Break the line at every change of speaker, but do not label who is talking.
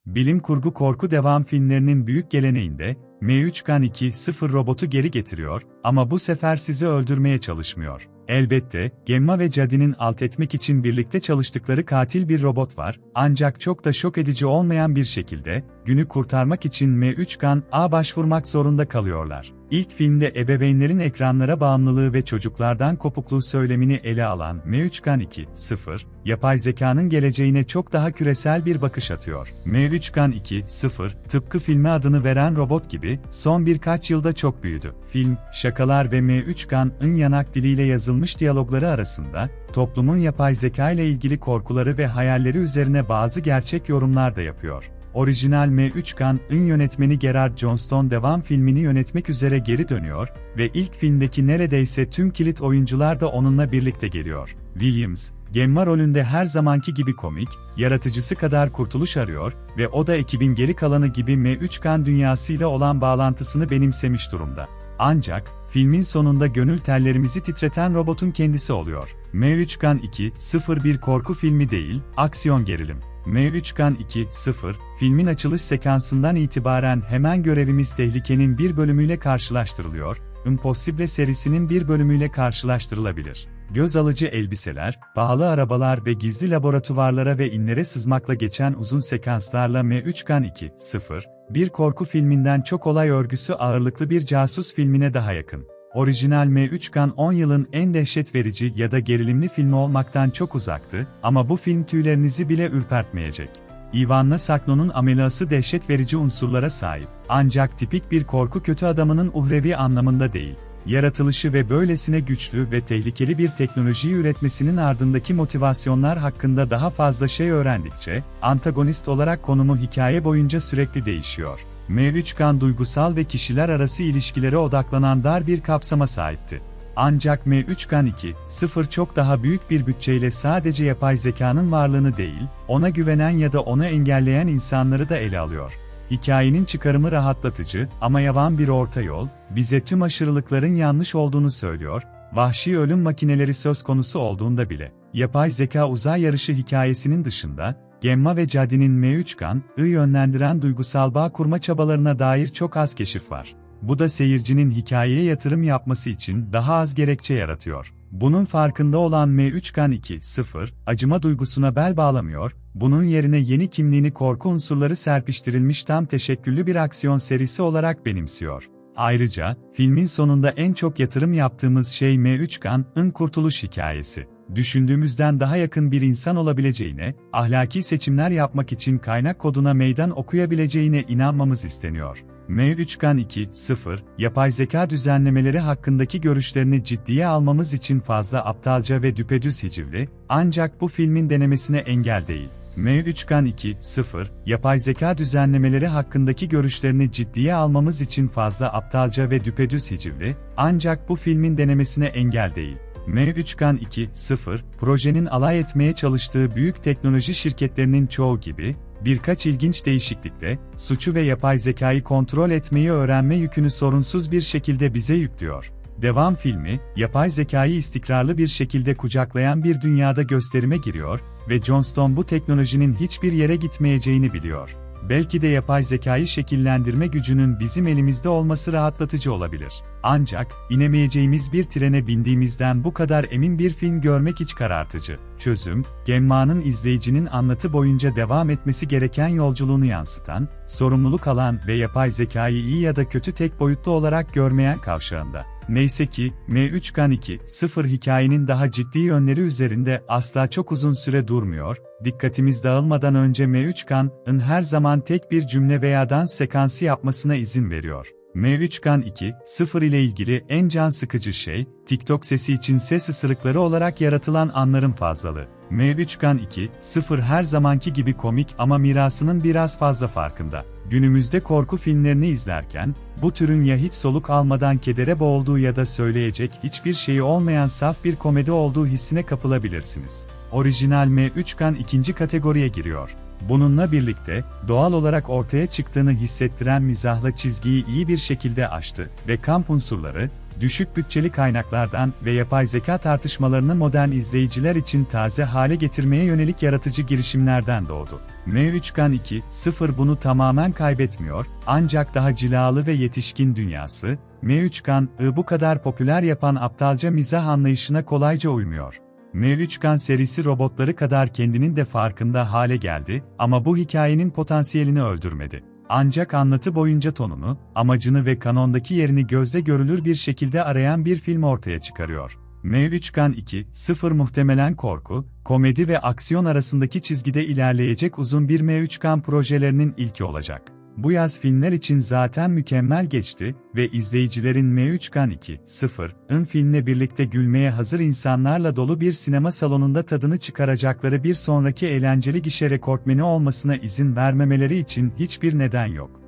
Bilim kurgu korku devam filmlerinin büyük geleneğinde, M3GAN2-0 robotu geri getiriyor ama bu sefer sizi öldürmeye çalışmıyor. Elbette, Gemma ve Jadie'nin alt etmek için birlikte çalıştıkları katil bir robot var, ancak çok da şok edici olmayan bir şekilde, günü kurtarmak için M3GAN-A başvurmak zorunda kalıyorlar. İlk filmde ebeveynlerin ekranlara bağımlılığı ve çocuklardan kopukluğu söylemini ele alan M3GAN2-0, yapay zekanın geleceğine çok daha küresel bir bakış atıyor. M3GAN2-0, tıpkı filme adını veren robot gibi, son birkaç yılda çok büyüdü. Film, şakalar ve M3GAN'ın yanak diliyle yazılmış diyalogları arasında, toplumun yapay zeka ile ilgili korkuları ve hayalleri üzerine bazı gerçek yorumlar da yapıyor. Orijinal M3GAN'ın yönetmeni Gerard Johnstone devam filmini yönetmek üzere geri dönüyor ve ilk filmdeki neredeyse tüm kilit oyuncular da onunla birlikte geliyor. Williams, Gemma rolünde her zamanki gibi komik, yaratıcısı kadar kurtuluş arıyor ve o da ekibin geri kalanı gibi M3GAN dünyasıyla olan bağlantısını benimsemiş durumda. Ancak, filmin sonunda gönül tellerimizi titreten robotun kendisi oluyor. M3GAN2-0 bir korku filmi değil, aksiyon gerilim. M3GAN2-0, filmin açılış sekansından itibaren hemen görevimiz tehlikenin bir bölümüyle karşılaştırılıyor, Impossible serisinin bir bölümüyle karşılaştırılabilir. Göz alıcı elbiseler, pahalı arabalar ve gizli laboratuvarlara ve inlere sızmakla geçen uzun sekanslarla M3GAN2-0, bir korku filminden çok olay örgüsü ağırlıklı bir casus filmine daha yakın. Orijinal M3GAN 10 yılın en dehşet verici ya da gerilimli filmi olmaktan çok uzaktı ama bu film tüylerinizi bile ürpertmeyecek. Ivana Sakno'nun amelası dehşet verici unsurlara sahip, ancak tipik bir korku kötü adamının uhrevi anlamında değil. Yaratılışı ve böylesine güçlü ve tehlikeli bir teknolojiyi üretmesinin ardındaki motivasyonlar hakkında daha fazla şey öğrendikçe, antagonist olarak konumu hikaye boyunca sürekli değişiyor. M3GAN duygusal ve kişiler arası ilişkilere odaklanan dar bir kapsama sahipti. Ancak M3GAN2-0 çok daha büyük bir bütçeyle sadece yapay zekanın varlığını değil, ona güvenen ya da onu engelleyen insanları da ele alıyor. Hikayenin çıkarımı rahatlatıcı ama yavan bir orta yol, bize tüm aşırılıkların yanlış olduğunu söylüyor, vahşi ölüm makineleri söz konusu olduğunda bile. Yapay zeka uzay yarışı hikayesinin dışında, Gemma ve Jadie'nin M3GAN'ı yönlendiren duygusal bağ kurma çabalarına dair çok az keşif var. Bu da seyircinin hikayeye yatırım yapması için daha az gerekçe yaratıyor. Bunun farkında olan M3GAN2-0, acıma duygusuna bel bağlamıyor, bunun yerine yeni kimliğini korku unsurları serpiştirilmiş tam teşekküllü bir aksiyon serisi olarak benimsiyor. Ayrıca, filmin sonunda en çok yatırım yaptığımız şey M3GAN'ın kurtuluş hikayesi. Düşündüğümüzden daha yakın bir insan olabileceğine, ahlaki seçimler yapmak için kaynak koduna meydan okuyabileceğine inanmamız isteniyor. M3GAN2-0, yapay zeka düzenlemeleri hakkındaki görüşlerini ciddiye almamız için fazla aptalca ve düpedüz hicivli, ancak bu filmin denemesine engel değil. M3GAN2-0, yapay zeka düzenlemeleri hakkındaki görüşlerini ciddiye almamız için fazla aptalca ve düpedüz hicivli, ancak bu filmin denemesine engel değil. M3GAN2-0, projenin alay etmeye çalıştığı büyük teknoloji şirketlerinin çoğu gibi, birkaç ilginç değişiklikle, suçu ve yapay zekayı kontrol etmeyi öğrenme yükünü sorunsuz bir şekilde bize yüklüyor. Devam filmi, yapay zekayı istikrarlı bir şekilde kucaklayan bir dünyada gösterime giriyor ve Johnstone bu teknolojinin hiçbir yere gitmeyeceğini biliyor. Belki de yapay zekayı şekillendirme gücünün bizim elimizde olması rahatlatıcı olabilir. Ancak, inemeyeceğimiz bir trene bindiğimizden bu kadar emin bir film görmek iç karartıcı. Çözüm, Gemma'nın izleyicinin anlatı boyunca devam etmesi gereken yolculuğunu yansıtan, sorumluluk alan ve yapay zekayı iyi ya da kötü tek boyutlu olarak görmeyen kavşağında. Neyse ki, M3GAN2-0 hikayenin daha ciddi yönleri üzerinde asla çok uzun süre durmuyor, dikkatimiz dağılmadan önce M3GAN'ın her zaman tek bir cümle veya dans sekansı yapmasına izin veriyor. M3GAN2-0 ile ilgili en can sıkıcı şey, TikTok sesi için ses ısırıkları olarak yaratılan anların fazlalığı. M3GAN2-0 her zamanki gibi komik ama mirasının biraz fazla farkında. Günümüzde korku filmlerini izlerken, bu türün ya hiç soluk almadan kedere boğulduğu ya da söyleyecek hiçbir şeyi olmayan saf bir komedi olduğu hissine kapılabilirsiniz. Orijinal M3GAN ikinci kategoriye giriyor. Bununla birlikte, doğal olarak ortaya çıktığını hissettiren mizahla çizgiyi iyi bir şekilde aştı ve kamp unsurları, Düşük bütçeli kaynaklardan ve yapay zeka tartışmalarını modern izleyiciler için taze hale getirmeye yönelik yaratıcı girişimlerden doğdu. M3GAN 2.0 bunu tamamen kaybetmiyor, ancak daha cilalı ve yetişkin dünyası, M3GAN'ı bu kadar popüler yapan aptalca mizah anlayışına kolayca uymuyor. M3GAN serisi robotları kadar kendinin de farkında hale geldi ama bu hikayenin potansiyelini öldürmedi. Ancak anlatı boyunca tonunu, amacını ve kanondaki yerini gözle görülür bir şekilde arayan bir film ortaya çıkarıyor. M3GAN 2.0 muhtemelen korku, komedi ve aksiyon arasındaki çizgide ilerleyecek uzun bir M3GAN projelerinin ilki olacak. Bu yaz filmler için zaten mükemmel geçti ve izleyicilerin M3GAN 2.0'ın filmle birlikte gülmeye hazır insanlarla dolu bir sinema salonunda tadını çıkaracakları bir sonraki eğlenceli gişe rekortmeni olmasına izin vermemeleri için hiçbir neden yok.